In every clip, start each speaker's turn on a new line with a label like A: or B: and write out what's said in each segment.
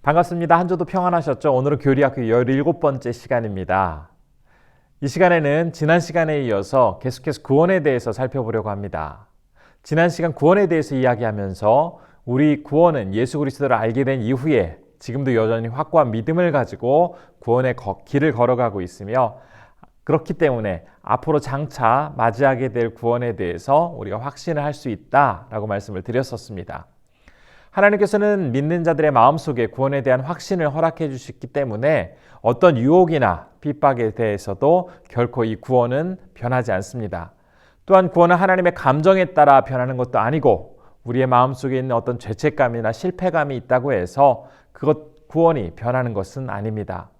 A: 반갑습니다. 한 주도 평안하셨죠? 오늘은 교리학교 17번째 시간입니다. 이 시간에는 지난 시간에 이어서 계속해서 구원에 대해서 살펴보려고 합니다. 지난 시간 구원에 대해서 이야기하면서 우리 구원은 예수 그리스도를 알게 된 이후에 지금도 여전히 확고한 믿음을 가지고 구원의 길을 걸어가고 있으며, 그렇기 때문에 앞으로 장차 맞이하게 될 구원에 대해서 우리가 확신을 할 수 있다라고 말씀을 드렸었습니다. 하나님께서는 믿는 자들의 마음속에 구원에 대한 확신을 허락해 주셨기 때문에 어떤 유혹이나 핍박에 대해서도 결코 이 구원은 변하지 않습니다. 또한 구원은 하나님의 감정에 따라 변하는 것도 아니고, 우리의 마음속에 있는 어떤 죄책감이나 실패감이 있다고 해서 구원이 변하는 것은 아닙니다.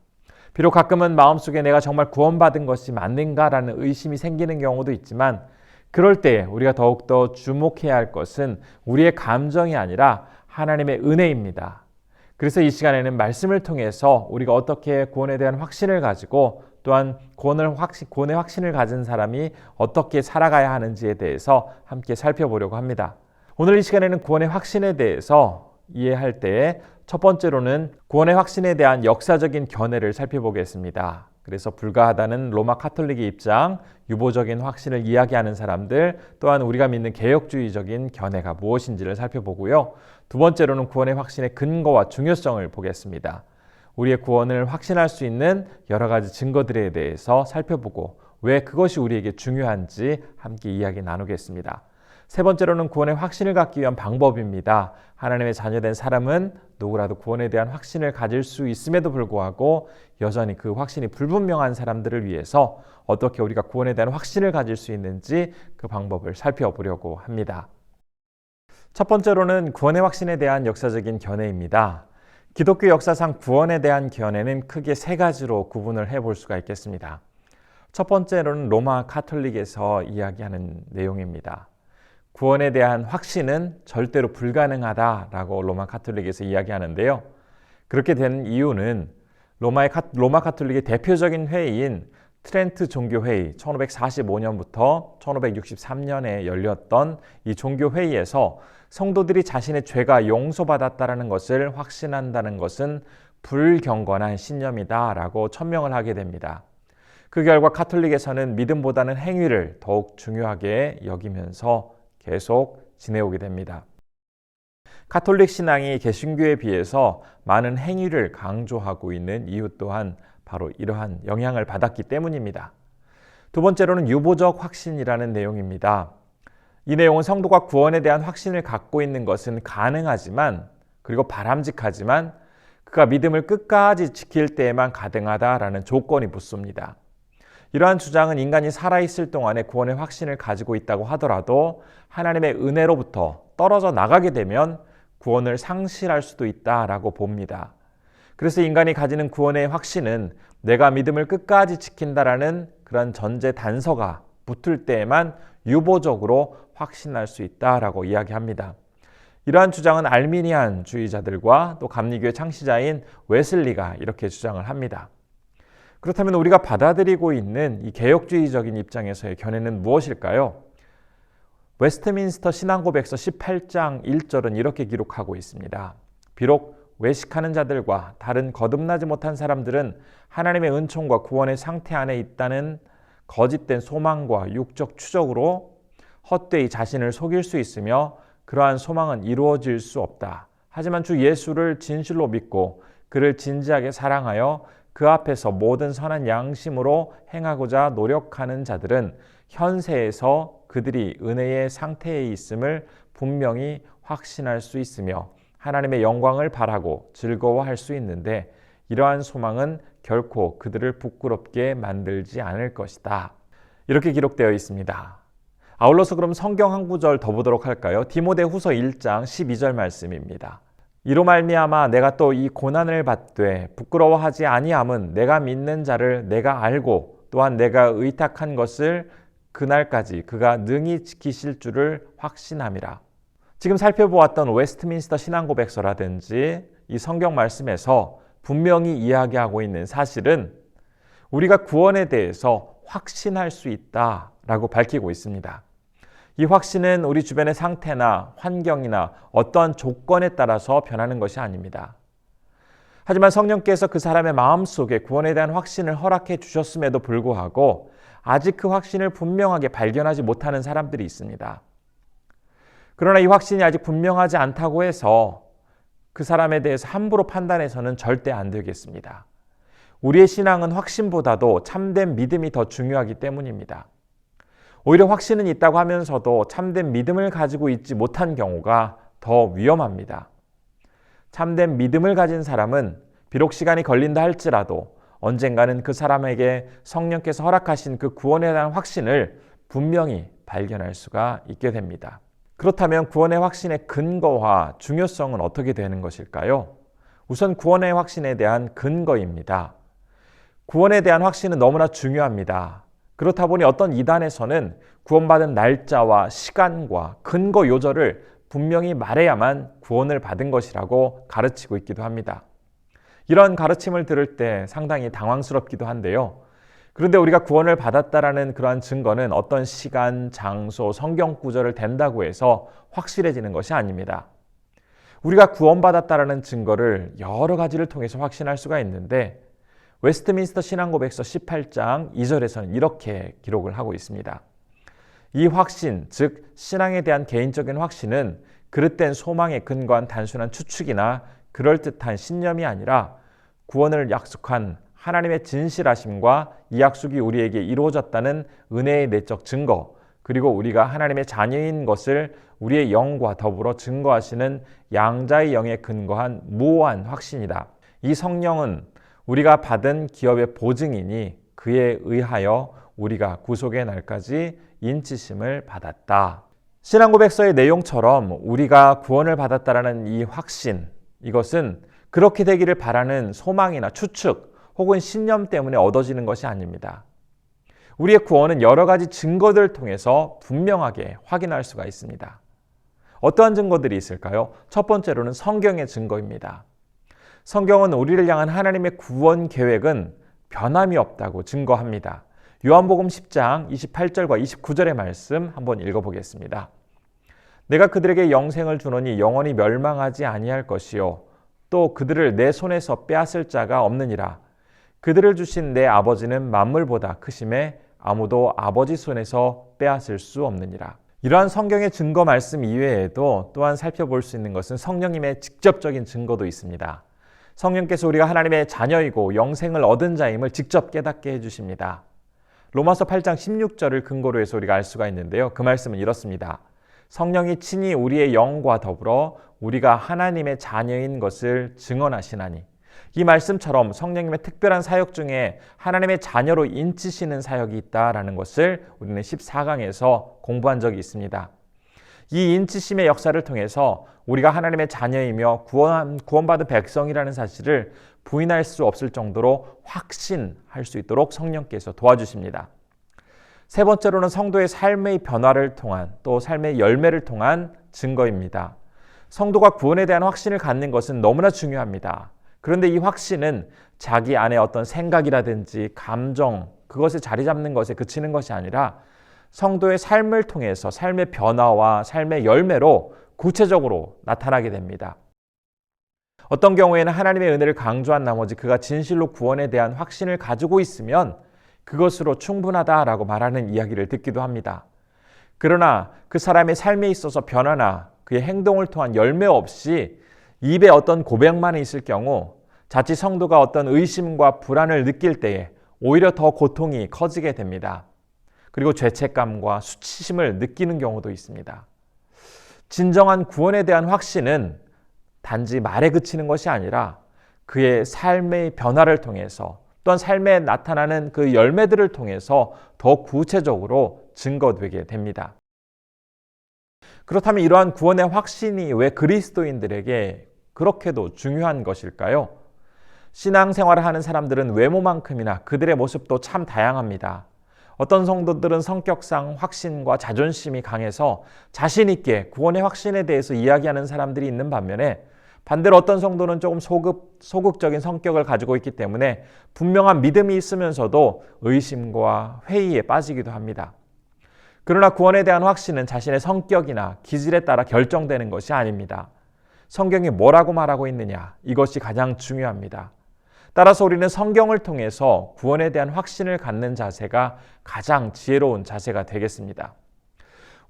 A: 비록 가끔은 마음속에 내가 정말 구원받은 것이 맞는가라는 의심이 생기는 경우도 있지만, 그럴 때 우리가 더욱더 주목해야 할 것은 우리의 감정이 아니라 하나님의 은혜입니다. 그래서 이 시간에는 말씀을 통해서 우리가 어떻게 구원에 대한 확신을 가지고, 또한 구원의 확신을 가진 사람이 어떻게 살아가야 하는지에 대해서 함께 살펴보려고 합니다. 오늘 이 시간에는 구원의 확신에 대해서 이해할 때 첫 번째로는 구원의 확신에 대한 역사적인 견해를 살펴보겠습니다. 그래서 불가하다는 로마 카톨릭의 입장, 유보적인 확신을 이야기하는 사람들, 또한 우리가 믿는 개혁주의적인 견해가 무엇인지를 살펴보고요. 두 번째로는 구원의 확신의 근거와 중요성을 보겠습니다. 우리의 구원을 확신할 수 있는 여러 가지 증거들에 대해서 살펴보고 왜 그것이 우리에게 중요한지 함께 이야기 나누겠습니다. 세 번째로는 구원의 확신을 갖기 위한 방법입니다. 하나님의 자녀된 사람은 누구라도 구원에 대한 확신을 가질 수 있음에도 불구하고 여전히 그 확신이 불분명한 사람들을 위해서 어떻게 우리가 구원에 대한 확신을 가질 수 있는지 그 방법을 살펴보려고 합니다. 첫 번째로는 구원의 확신에 대한 역사적인 견해입니다. 기독교 역사상 구원에 대한 견해는 크게 세 가지로 구분을 해볼 수가 있겠습니다. 첫 번째로는 로마 카톨릭에서 이야기하는 내용입니다. 구원에 대한 확신은 절대로 불가능하다라고 로마 카톨릭에서 이야기하는데요. 그렇게 된 이유는 로마 카톨릭의 대표적인 회의인 트렌트 종교회의, 1545년부터 1563년에 열렸던 이 종교회의에서 성도들이 자신의 죄가 용서받았다는 것을 확신한다는 것은 불경건한 신념이다라고 천명을 하게 됩니다. 그 결과 카톨릭에서는 믿음보다는 행위를 더욱 중요하게 여기면서 계속 지내오게 됩니다. 카톨릭 신앙이 개신교에 비해서 많은 행위를 강조하고 있는 이유 또한 바로 이러한 영향을 받았기 때문입니다. 두 번째로는 유보적 확신이라는 내용입니다. 이 내용은 성도가 구원에 대한 확신을 갖고 있는 것은 가능하지만, 그리고 바람직하지만 그가 믿음을 끝까지 지킬 때에만 가능하다라는 조건이 붙습니다. 이러한 주장은 인간이 살아있을 동안에 구원의 확신을 가지고 있다고 하더라도 하나님의 은혜로부터 떨어져 나가게 되면 구원을 상실할 수도 있다라고 봅니다. 그래서 인간이 가지는 구원의 확신은 내가 믿음을 끝까지 지킨다라는 그런 전제 단서가 붙을 때에만 유보적으로 확신할 수 있다라고 이야기합니다. 이러한 주장은 알미니안 주의자들과 또 감리교의 창시자인 웨슬리가 이렇게 주장을 합니다. 그렇다면 우리가 받아들이고 있는 이 개혁주의적인 입장에서의 견해는 무엇일까요? 웨스트민스터 신앙고백서 18장 1절은 이렇게 기록하고 있습니다. 비록 외식하는 자들과 다른 거듭나지 못한 사람들은 하나님의 은총과 구원의 상태 안에 있다는 거짓된 소망과 육적 추적으로 헛되이 자신을 속일 수 있으며 그러한 소망은 이루어질 수 없다. 하지만 주 예수를 진실로 믿고 그를 진지하게 사랑하여 그 앞에서 모든 선한 양심으로 행하고자 노력하는 자들은 현세에서 그들이 은혜의 상태에 있음을 분명히 확신할 수 있으며 하나님의 영광을 바라고 즐거워할 수 있는데, 이러한 소망은 결코 그들을 부끄럽게 만들지 않을 것이다. 이렇게 기록되어 있습니다. 아울러서 그럼 성경 한 구절 더 보도록 할까요? 디모데후서 1장 12절 말씀입니다. 이로 말미암아 내가 또 이 고난을 받되 부끄러워하지 아니함은 내가 믿는 자를 내가 알고 또한 내가 의탁한 것을 그날까지 그가 능히 지키실 줄을 확신함이라. 지금 살펴보았던 웨스트민스터 신앙고백서라든지 이 성경 말씀에서 분명히 이야기하고 있는 사실은 우리가 구원에 대해서 확신할 수 있다라고 밝히고 있습니다. 이 확신은 우리 주변의 상태나 환경이나 어떠한 조건에 따라서 변하는 것이 아닙니다. 하지만 성령께서 그 사람의 마음속에 구원에 대한 확신을 허락해 주셨음에도 불구하고 아직 그 확신을 분명하게 발견하지 못하는 사람들이 있습니다. 그러나 이 확신이 아직 분명하지 않다고 해서 그 사람에 대해서 함부로 판단해서는 절대 안 되겠습니다. 우리의 신앙은 확신보다도 참된 믿음이 더 중요하기 때문입니다. 오히려 확신은 있다고 하면서도 참된 믿음을 가지고 있지 못한 경우가 더 위험합니다. 참된 믿음을 가진 사람은 비록 시간이 걸린다 할지라도 언젠가는 그 사람에게 성령께서 허락하신 그 구원에 대한 확신을 분명히 발견할 수가 있게 됩니다. 그렇다면 구원의 확신의 근거와 중요성은 어떻게 되는 것일까요? 우선 구원의 확신에 대한 근거입니다. 구원에 대한 확신은 너무나 중요합니다. 그렇다 보니 어떤 이단에서는 구원받은 날짜와 시간과 근거 요절을 분명히 말해야만 구원을 받은 것이라고 가르치고 있기도 합니다. 이런 가르침을 들을 때 상당히 당황스럽기도 한데요. 그런데 우리가 구원을 받았다라는 그러한 증거는 어떤 시간, 장소, 성경 구절을 댄다고 해서 확실해지는 것이 아닙니다. 우리가 구원받았다라는 증거를 여러 가지를 통해서 확신할 수가 있는데 웨스트민스터 신앙고백서 18장 2절에서는 이렇게 기록을 하고 있습니다. 이 확신, 즉 신앙에 대한 개인적인 확신은 그릇된 소망에 근거한 단순한 추측이나 그럴듯한 신념이 아니라 구원을 약속한 하나님의 진실하심과 이 약속이 우리에게 이루어졌다는 은혜의 내적 증거, 그리고 우리가 하나님의 자녀인 것을 우리의 영과 더불어 증거하시는 양자의 영에 근거한 무오한 확신이다. 이 성령은 우리가 받은 기업의 보증이니 그에 의하여 우리가 구속의 날까지 인치심을 받았다. 신앙고백서의 내용처럼 우리가 구원을 받았다라는 이 확신, 이것은 그렇게 되기를 바라는 소망이나 추측 혹은 신념 때문에 얻어지는 것이 아닙니다. 우리의 구원은 여러 가지 증거들을 통해서 분명하게 확인할 수가 있습니다. 어떠한 증거들이 있을까요? 첫 번째로는 성경의 증거입니다. 성경은 우리를 향한 하나님의 구원 계획은 변함이 없다고 증거합니다. 요한복음 10장 28절과 29절의 말씀 한번 읽어보겠습니다. 내가 그들에게 영생을 주노니 영원히 멸망하지 아니할 것이요 또 그들을 내 손에서 빼앗을 자가 없느니라. 그들을 주신 내 아버지는 만물보다 크심에 아무도 아버지 손에서 빼앗을 수 없느니라. 이러한 성경의 증거 말씀 이외에도 또한 살펴볼 수 있는 것은 성령님의 직접적인 증거도 있습니다. 성령께서 우리가 하나님의 자녀이고 영생을 얻은 자임을 직접 깨닫게 해주십니다. 로마서 8장 16절을 근거로 해서 우리가 알 수가 있는데요. 그 말씀은 이렇습니다. 성령이 친히 우리의 영과 더불어 우리가 하나님의 자녀인 것을 증언하시나니. 이 말씀처럼 성령님의 특별한 사역 중에 하나님의 자녀로 인치시는 사역이 있다라는 것을 우리는 14강에서 공부한 적이 있습니다. 이 인치심의 역사를 통해서 우리가 하나님의 자녀이며 구원받은 백성이라는 사실을 부인할 수 없을 정도로 확신할 수 있도록 성령께서 도와주십니다. 세 번째로는 성도의 삶의 변화를 통한 또 삶의 열매를 통한 증거입니다. 성도가 구원에 대한 확신을 갖는 것은 너무나 중요합니다. 그런데 이 확신은 자기 안에 어떤 생각이라든지 감정, 그것에 자리 잡는 것에 그치는 것이 아니라 성도의 삶을 통해서 삶의 변화와 삶의 열매로 구체적으로 나타나게 됩니다. 어떤 경우에는 하나님의 은혜를 강조한 나머지 그가 진실로 구원에 대한 확신을 가지고 있으면 그것으로 충분하다라고 말하는 이야기를 듣기도 합니다. 그러나 그 사람의 삶에 있어서 변화나 그의 행동을 통한 열매 없이 입에 어떤 고백만 있을 경우 자칫 성도가 어떤 의심과 불안을 느낄 때에 오히려 더 고통이 커지게 됩니다. 그리고 죄책감과 수치심을 느끼는 경우도 있습니다. 진정한 구원에 대한 확신은 단지 말에 그치는 것이 아니라 그의 삶의 변화를 통해서 또한 삶에 나타나는 그 열매들을 통해서 더 구체적으로 증거되게 됩니다. 그렇다면 이러한 구원의 확신이 왜 그리스도인들에게 그렇게도 중요한 것일까요? 신앙생활을 하는 사람들은 외모만큼이나 그들의 모습도 참 다양합니다. 어떤 성도들은 성격상 확신과 자존심이 강해서 자신 있게 구원의 확신에 대해서 이야기하는 사람들이 있는 반면에 반대로 어떤 성도는 조금 소극적인 성격을 가지고 있기 때문에 분명한 믿음이 있으면서도 의심과 회의에 빠지기도 합니다. 그러나 구원에 대한 확신은 자신의 성격이나 기질에 따라 결정되는 것이 아닙니다. 성경이 뭐라고 말하고 있느냐, 이것이 가장 중요합니다. 따라서 우리는 성경을 통해서 구원에 대한 확신을 갖는 자세가 가장 지혜로운 자세가 되겠습니다.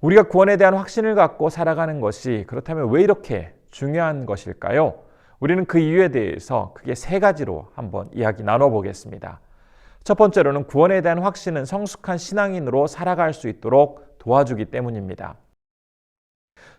A: 우리가 구원에 대한 확신을 갖고 살아가는 것이 그렇다면 왜 이렇게 중요한 것일까요? 우리는 그 이유에 대해서 크게 세 가지로 한번 이야기 나눠보겠습니다. 첫 번째로는 구원에 대한 확신은 성숙한 신앙인으로 살아갈 수 있도록 도와주기 때문입니다.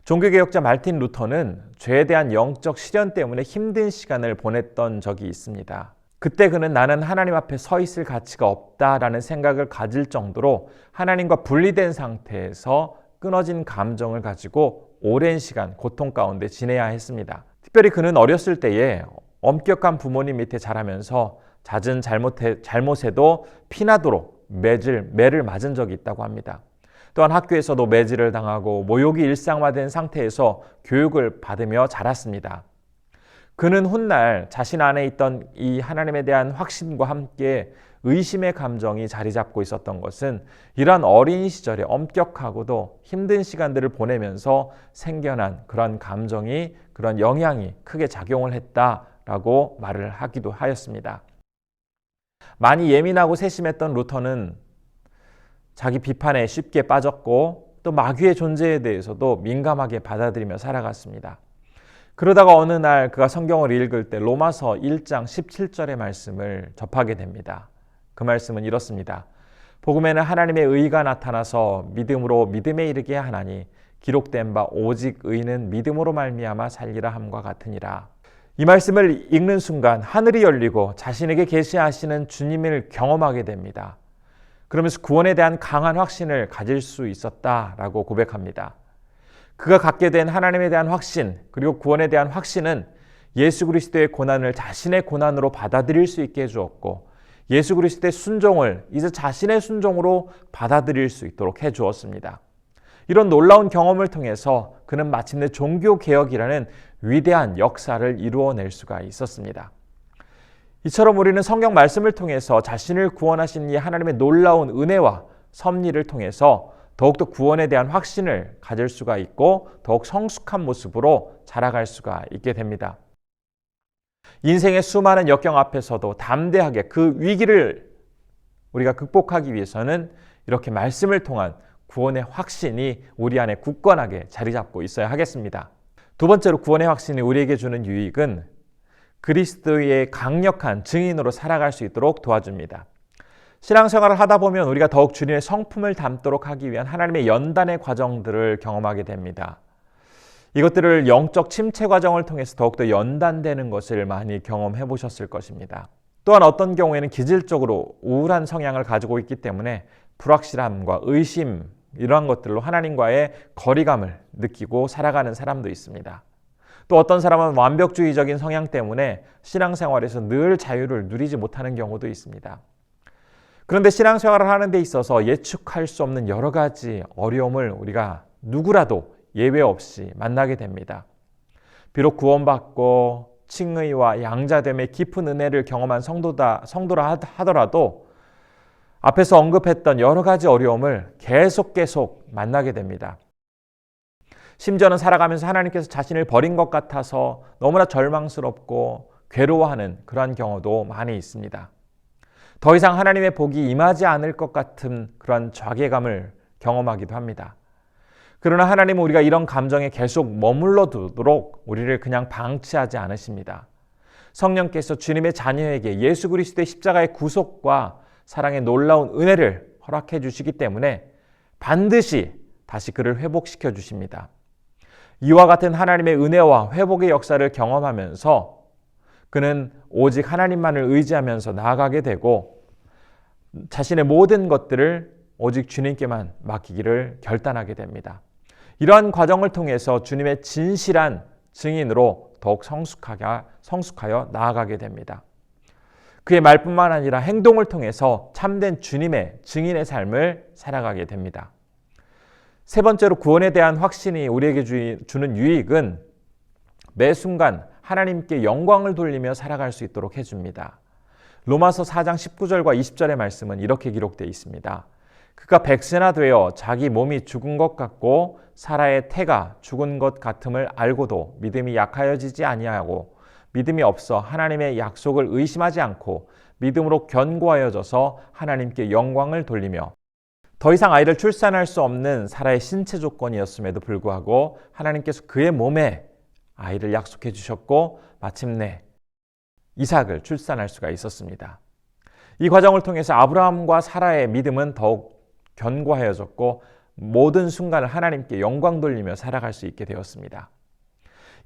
A: 종교개혁자 말틴 루터는 죄에 대한 영적 시련 때문에 힘든 시간을 보냈던 적이 있습니다. 그때 그는 나는 하나님 앞에 서 있을 가치가 없다라는 생각을 가질 정도로 하나님과 분리된 상태에서 끊어진 감정을 가지고 오랜 시간 고통 가운데 지내야 했습니다. 특별히 그는 어렸을 때에 엄격한 부모님 밑에 자라면서 잦은 잘못에도 피나도록 매를 맞은 적이 있다고 합니다. 또한 학교에서도 매질을 당하고 모욕이 일상화된 상태에서 교육을 받으며 자랐습니다. 그는 훗날 자신 안에 있던 이 하나님에 대한 확신과 함께 의심의 감정이 자리 잡고 있었던 것은 이러한 어린 시절에 엄격하고도 힘든 시간들을 보내면서 생겨난 그런 감정이, 그런 영향이 크게 작용을 했다라고 말을 하기도 하였습니다. 많이 예민하고 세심했던 루터는 자기 비판에 쉽게 빠졌고 또 마귀의 존재에 대해서도 민감하게 받아들이며 살아갔습니다. 그러다가 어느 날 그가 성경을 읽을 때 로마서 1장 17절의 말씀을 접하게 됩니다. 그 말씀은 이렇습니다. 복음에는 하나님의 의가 나타나서 믿음으로 믿음에 이르게 하나니 기록된 바 오직 의는 믿음으로 말미암아 살리라 함과 같으니라. 이 말씀을 읽는 순간 하늘이 열리고 자신에게 계시하시는 주님을 경험하게 됩니다. 그러면서 구원에 대한 강한 확신을 가질 수 있었다라고 고백합니다. 그가 갖게 된 하나님에 대한 확신, 그리고 구원에 대한 확신은 예수 그리스도의 고난을 자신의 고난으로 받아들일 수 있게 해주었고, 예수 그리스도의 순종을 이제 자신의 순종으로 받아들일 수 있도록 해주었습니다. 이런 놀라운 경험을 통해서 그는 마침내 종교개혁이라는 위대한 역사를 이루어낼 수가 있었습니다. 이처럼 우리는 성경 말씀을 통해서 자신을 구원하신 이 하나님의 놀라운 은혜와 섭리를 통해서 더욱더 구원에 대한 확신을 가질 수가 있고 더욱 성숙한 모습으로 자라갈 수가 있게 됩니다. 인생의 수많은 역경 앞에서도 담대하게 그 위기를 우리가 극복하기 위해서는 이렇게 말씀을 통한 구원의 확신이 우리 안에 굳건하게 자리 잡고 있어야 하겠습니다. 두 번째로 구원의 확신이 우리에게 주는 유익은 그리스도의 강력한 증인으로 살아갈 수 있도록 도와줍니다. 신앙생활을 하다 보면 우리가 더욱 주님의 성품을 담도록 하기 위한 하나님의 연단의 과정들을 경험하게 됩니다. 이것들을 영적 침체 과정을 통해서 더욱더 연단되는 것을 많이 경험해 보셨을 것입니다. 또한 어떤 경우에는 기질적으로 우울한 성향을 가지고 있기 때문에 불확실함과 의심, 이러한 것들로 하나님과의 거리감을 느끼고 살아가는 사람도 있습니다. 또 어떤 사람은 완벽주의적인 성향 때문에 신앙생활에서 늘 자유를 누리지 못하는 경우도 있습니다. 그런데 신앙생활을 하는 데 있어서 예측할 수 없는 여러 가지 어려움을 우리가 누구라도 예외 없이 만나게 됩니다. 비록 구원받고 칭의와 양자됨의 깊은 은혜를 경험한 성도라 하더라도 앞에서 언급했던 여러 가지 어려움을 계속 만나게 됩니다. 심지어는 살아가면서 하나님께서 자신을 버린 것 같아서 너무나 절망스럽고 괴로워하는 그러한 경우도 많이 있습니다. 더 이상 하나님의 복이 임하지 않을 것 같은 그런 좌괴감을 경험하기도 합니다. 그러나 하나님은 우리가 이런 감정에 계속 머물러 두도록 우리를 그냥 방치하지 않으십니다. 성령께서 주님의 자녀에게 예수 그리스도의 십자가의 구속과 사랑의 놀라운 은혜를 허락해 주시기 때문에 반드시 다시 그를 회복시켜 주십니다. 이와 같은 하나님의 은혜와 회복의 역사를 경험하면서 그는 오직 하나님만을 의지하면서 나아가게 되고 자신의 모든 것들을 오직 주님께만 맡기기를 결단하게 됩니다. 이러한 과정을 통해서 주님의 진실한 증인으로 더욱 성숙하여 나아가게 됩니다. 그의 말뿐만 아니라 행동을 통해서 참된 주님의 증인의 삶을 살아가게 됩니다. 세 번째로 구원에 대한 확신이 우리에게 주는 유익은 매 순간 하나님께 영광을 돌리며 살아갈 수 있도록 해줍니다. 로마서 4장 19절과 20절의 말씀은 이렇게 기록되어 있습니다. 그가 백세나 되어 자기 몸이 죽은 것 같고 사라의 태가 죽은 것 같음을 알고도 믿음이 약하여지지 아니하고 믿음이 없어 하나님의 약속을 의심하지 않고 믿음으로 견고하여져서 하나님께 영광을 돌리며 더 이상 아이를 출산할 수 없는 사라의 신체 조건이었음에도 불구하고 하나님께서 그의 몸에 아이를 약속해 주셨고 마침내 이삭을 출산할 수가 있었습니다. 이 과정을 통해서 아브라함과 사라의 믿음은 더욱 견고하여졌고 모든 순간을 하나님께 영광 돌리며 살아갈 수 있게 되었습니다.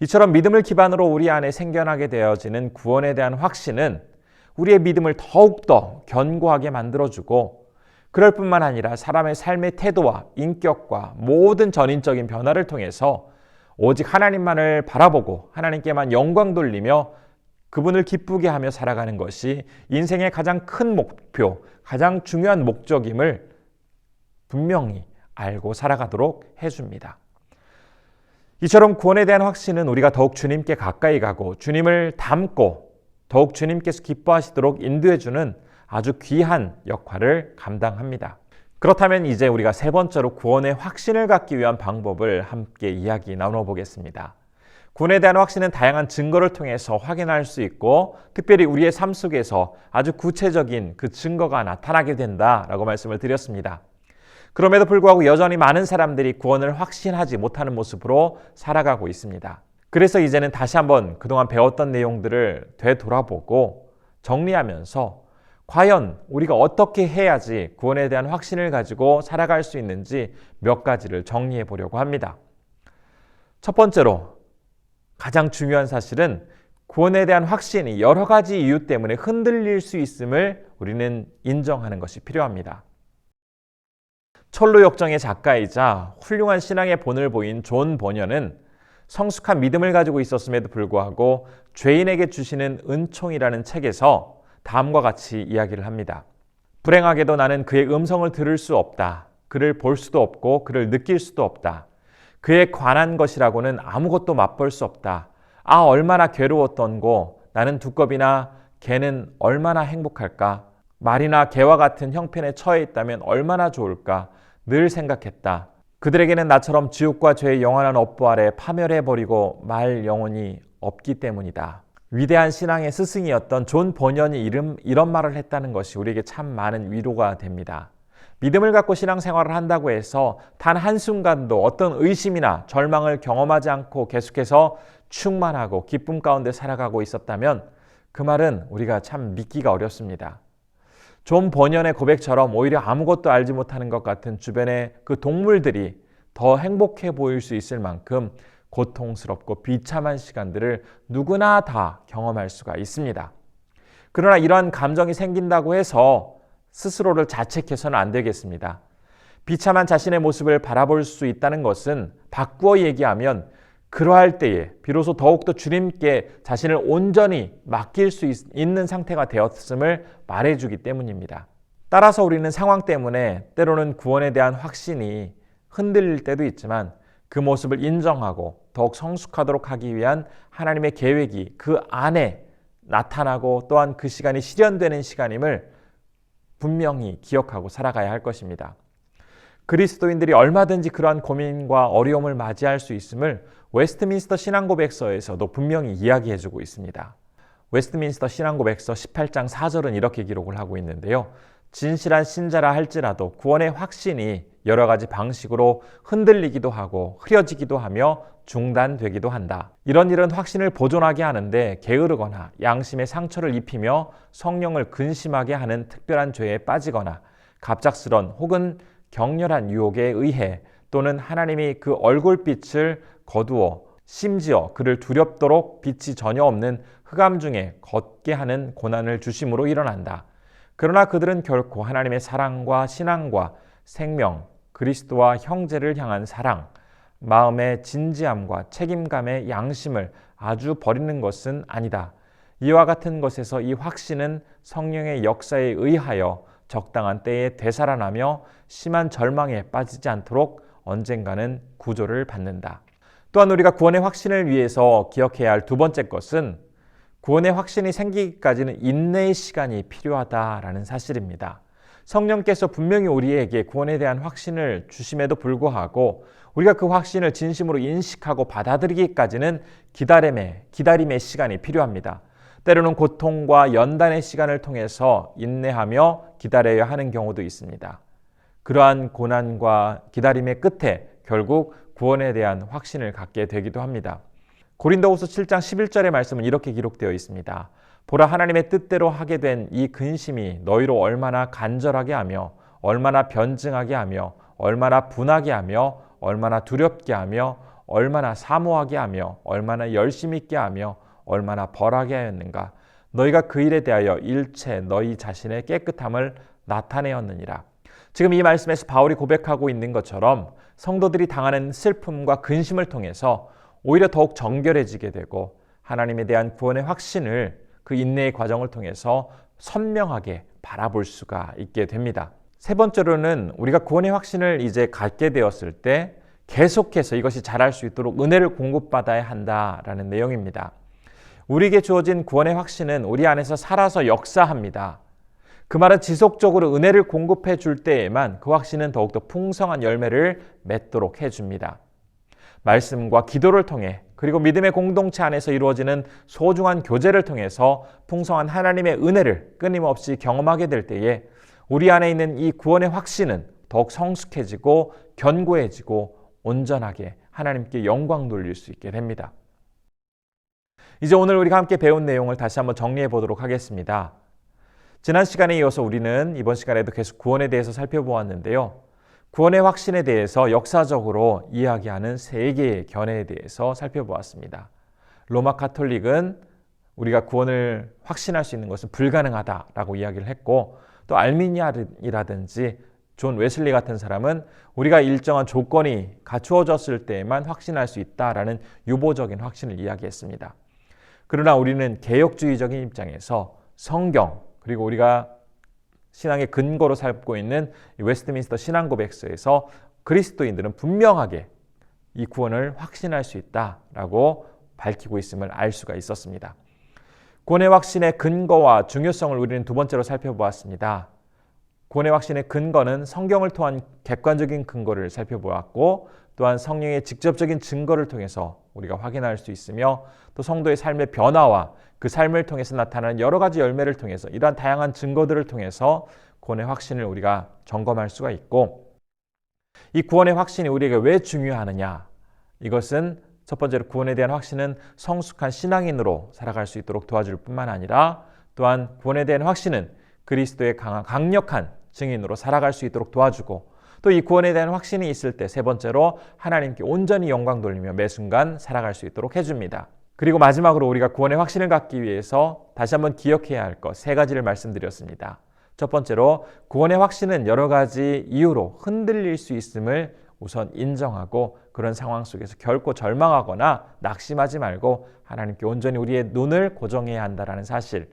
A: 이처럼 믿음을 기반으로 우리 안에 생겨나게 되어지는 구원에 대한 확신은 우리의 믿음을 더욱더 견고하게 만들어주고 그럴 뿐만 아니라 사람의 삶의 태도와 인격과 모든 전인적인 변화를 통해서 오직 하나님만을 바라보고 하나님께만 영광 돌리며 그분을 기쁘게 하며 살아가는 것이 인생의 가장 큰 목표, 가장 중요한 목적임을 분명히 알고 살아가도록 해줍니다. 이처럼 구원에 대한 확신은 우리가 더욱 주님께 가까이 가고 주님을 닮고 더욱 주님께서 기뻐하시도록 인도해주는 아주 귀한 역할을 감당합니다. 그렇다면 이제 우리가 세 번째로 구원의 확신을 갖기 위한 방법을 함께 이야기 나눠보겠습니다. 구원에 대한 확신은 다양한 증거를 통해서 확인할 수 있고 특별히 우리의 삶 속에서 아주 구체적인 그 증거가 나타나게 된다라고 말씀을 드렸습니다. 그럼에도 불구하고 여전히 많은 사람들이 구원을 확신하지 못하는 모습으로 살아가고 있습니다. 그래서 이제는 다시 한번 그동안 배웠던 내용들을 되돌아보고 정리하면서 과연 우리가 어떻게 해야지 구원에 대한 확신을 가지고 살아갈 수 있는지 몇 가지를 정리해 보려고 합니다. 첫 번째로 가장 중요한 사실은 구원에 대한 확신이 여러 가지 이유 때문에 흔들릴 수 있음을 우리는 인정하는 것이 필요합니다. 철로 역정의 작가이자 훌륭한 신앙의 본을 보인 존 버녀는 성숙한 믿음을 가지고 있었음에도 불구하고 죄인에게 주시는 은총이라는 책에서 다음과 같이 이야기를 합니다. 불행하게도 나는 그의 음성을 들을 수 없다. 그를 볼 수도 없고 그를 느낄 수도 없다. 그에 관한 것이라고는 아무것도 맛볼 수 없다. 아, 얼마나 괴로웠던고. 나는 두꺼비나 개는 얼마나 행복할까. 말이나 개와 같은 형편에 처해 있다면 얼마나 좋을까. 늘 생각했다. 그들에게는 나처럼 지옥과 죄의 영원한 업보 아래 파멸해버리고 말 영혼이 없기 때문이다. 위대한 신앙의 스승이었던 존 버년이 이런 말을 했다는 것이 우리에게 참 많은 위로가 됩니다. 믿음을 갖고 신앙생활을 한다고 해서 단 한순간도 어떤 의심이나 절망을 경험하지 않고 계속해서 충만하고 기쁨 가운데 살아가고 있었다면 그 말은 우리가 참 믿기가 어렵습니다. 존 버년의 고백처럼 오히려 아무것도 알지 못하는 것 같은 주변의 그 동물들이 더 행복해 보일 수 있을 만큼 고통스럽고 비참한 시간들을 누구나 다 경험할 수가 있습니다. 그러나 이러한 감정이 생긴다고 해서 스스로를 자책해서는 안 되겠습니다. 비참한 자신의 모습을 바라볼 수 있다는 것은 바꾸어 얘기하면 그러할 때에 비로소 더욱더 주님께 자신을 온전히 맡길 수 있는 상태가 되었음을 말해주기 때문입니다. 따라서 우리는 상황 때문에 때로는 구원에 대한 확신이 흔들릴 때도 있지만 그 모습을 인정하고 더욱 성숙하도록 하기 위한 하나님의 계획이 그 안에 나타나고 또한 그 시간이 실현되는 시간임을 분명히 기억하고 살아가야 할 것입니다. 그리스도인들이 얼마든지 그러한 고민과 어려움을 맞이할 수 있음을 웨스트민스터 신앙고백서에서도 분명히 이야기해주고 있습니다. 웨스트민스터 신앙고백서 18장 4절은 이렇게 기록을 하고 있는데요. 진실한 신자라 할지라도 구원의 확신이 여러 가지 방식으로 흔들리기도 하고 흐려지기도 하며 중단되기도 한다. 이런 일은 확신을 보존하게 하는데 게으르거나 양심의 상처를 입히며 성령을 근심하게 하는 특별한 죄에 빠지거나 갑작스런 혹은 격렬한 유혹에 의해 또는 하나님이 그 얼굴빛을 거두어 심지어 그를 두렵도록 빛이 전혀 없는 흑암 중에 걷게 하는 고난을 주심으로 일어난다. 그러나 그들은 결코 하나님의 사랑과 신앙과 생명, 그리스도와 형제를 향한 사랑, 마음의 진지함과 책임감의 양심을 아주 버리는 것은 아니다. 이와 같은 것에서 이 확신은 성령의 역사에 의하여 적당한 때에 되살아나며 심한 절망에 빠지지 않도록 언젠가는 구조를 받는다. 또한 우리가 구원의 확신을 위해서 기억해야 할 두 번째 것은 구원의 확신이 생기기까지는 인내의 시간이 필요하다라는 사실입니다. 성령께서 분명히 우리에게 구원에 대한 확신을 주심에도 불구하고 우리가 그 확신을 진심으로 인식하고 받아들이기까지는 기다림의 시간이 필요합니다. 때로는 고통과 연단의 시간을 통해서 인내하며 기다려야 하는 경우도 있습니다. 그러한 고난과 기다림의 끝에 결국 구원에 대한 확신을 갖게 되기도 합니다. 고린도후서 7장 11절의 말씀은 이렇게 기록되어 있습니다. 보라, 하나님의 뜻대로 하게 된 이 근심이 너희로 얼마나 간절하게 하며 얼마나 변증하게 하며 얼마나 분하게 하며 얼마나 두렵게 하며 얼마나 사모하게 하며 얼마나 열심 있게 하며 얼마나 벌하게 하였는가. 너희가 그 일에 대하여 일체 너희 자신의 깨끗함을 나타내었느니라. 지금 이 말씀에서 바울이 고백하고 있는 것처럼 성도들이 당하는 슬픔과 근심을 통해서 오히려 더욱 정결해지게 되고 하나님에 대한 구원의 확신을 그 인내의 과정을 통해서 선명하게 바라볼 수가 있게 됩니다. 세 번째로는 우리가 구원의 확신을 이제 갖게 되었을 때 계속해서 이것이 자랄 수 있도록 은혜를 공급받아야 한다라는 내용입니다. 우리에게 주어진 구원의 확신은 우리 안에서 살아서 역사합니다. 그 말은 지속적으로 은혜를 공급해 줄 때에만 그 확신은 더욱더 풍성한 열매를 맺도록 해줍니다. 말씀과 기도를 통해 그리고 믿음의 공동체 안에서 이루어지는 소중한 교제를 통해서 풍성한 하나님의 은혜를 끊임없이 경험하게 될 때에 우리 안에 있는 이 구원의 확신은 더욱 성숙해지고 견고해지고 온전하게 하나님께 영광 돌릴 수 있게 됩니다. 이제 오늘 우리가 함께 배운 내용을 다시 한번 정리해 보도록 하겠습니다. 지난 시간에 이어서 우리는 이번 시간에도 계속 구원에 대해서 살펴보았는데요. 구원의 확신에 대해서 역사적으로 이야기하는 세 개의 견해에 대해서 살펴보았습니다. 로마 가톨릭은 우리가 구원을 확신할 수 있는 것은 불가능하다라고 이야기를 했고, 또 알미니안이라든지 존 웨슬리 같은 사람은 우리가 일정한 조건이 갖추어졌을 때에만 확신할 수 있다라는 유보적인 확신을 이야기했습니다. 그러나 우리는 개혁주의적인 입장에서 성경, 그리고 우리가 신앙의 근거로 삼고 있는 웨스트민스터 신앙고백서에서 그리스도인들은 분명하게 이 구원을 확신할 수 있다라고 밝히고 있음을 알 수가 있었습니다. 구원의 확신의 근거와 중요성을 우리는 두 번째로 살펴보았습니다. 구원의 확신의 근거는 성경을 통한 객관적인 근거를 살펴보았고, 또한 성령의 직접적인 증거를 통해서 우리가 확인할 수 있으며, 또 성도의 삶의 변화와 그 삶을 통해서 나타나는 여러 가지 열매를 통해서 이러한 다양한 증거들을 통해서 구원의 확신을 우리가 점검할 수가 있고, 이 구원의 확신이 우리에게 왜 중요하느냐? 이것은 첫 번째로 구원에 대한 확신은 성숙한 신앙인으로 살아갈 수 있도록 도와줄 뿐만 아니라, 또한 구원에 대한 확신은 그리스도의 강력한 증인으로 살아갈 수 있도록 도와주고, 또 이 구원에 대한 확신이 있을 때 세 번째로 하나님께 온전히 영광 돌리며 매 순간 살아갈 수 있도록 해줍니다. 그리고 마지막으로 우리가 구원의 확신을 갖기 위해서 다시 한번 기억해야 할 것 세 가지를 말씀드렸습니다. 첫 번째로 구원의 확신은 여러 가지 이유로 흔들릴 수 있음을 우선 인정하고, 그런 상황 속에서 결코 절망하거나 낙심하지 말고 하나님께 온전히 우리의 눈을 고정해야 한다는 사실.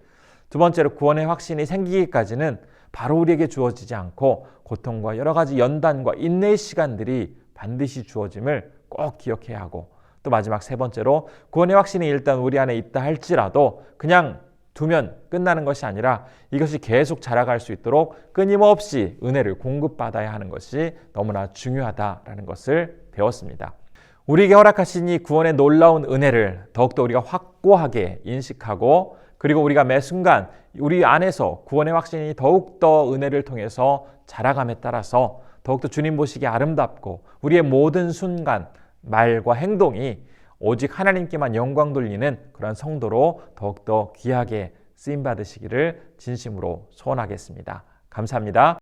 A: 두 번째로 구원의 확신이 생기기까지는 바로 우리에게 주어지지 않고 고통과 여러 가지 연단과 인내의 시간들이 반드시 주어짐을 꼭 기억해야 하고, 또 마지막 세 번째로 구원의 확신이 일단 우리 안에 있다 할지라도 그냥 두면 끝나는 것이 아니라 이것이 계속 자라갈 수 있도록 끊임없이 은혜를 공급받아야 하는 것이 너무나 중요하다라는 것을 배웠습니다. 우리에게 허락하신 이 구원의 놀라운 은혜를 더욱더 우리가 확고하게 인식하고, 그리고 우리가 매 순간 우리 안에서 구원의 확신이 더욱더 은혜를 통해서 자라감에 따라서 더욱더 주님 보시기에 아름답고, 우리의 모든 순간, 말과 행동이 오직 하나님께만 영광 돌리는 그런 성도로 더욱더 귀하게 쓰임받으시기를 진심으로 소원하겠습니다. 감사합니다.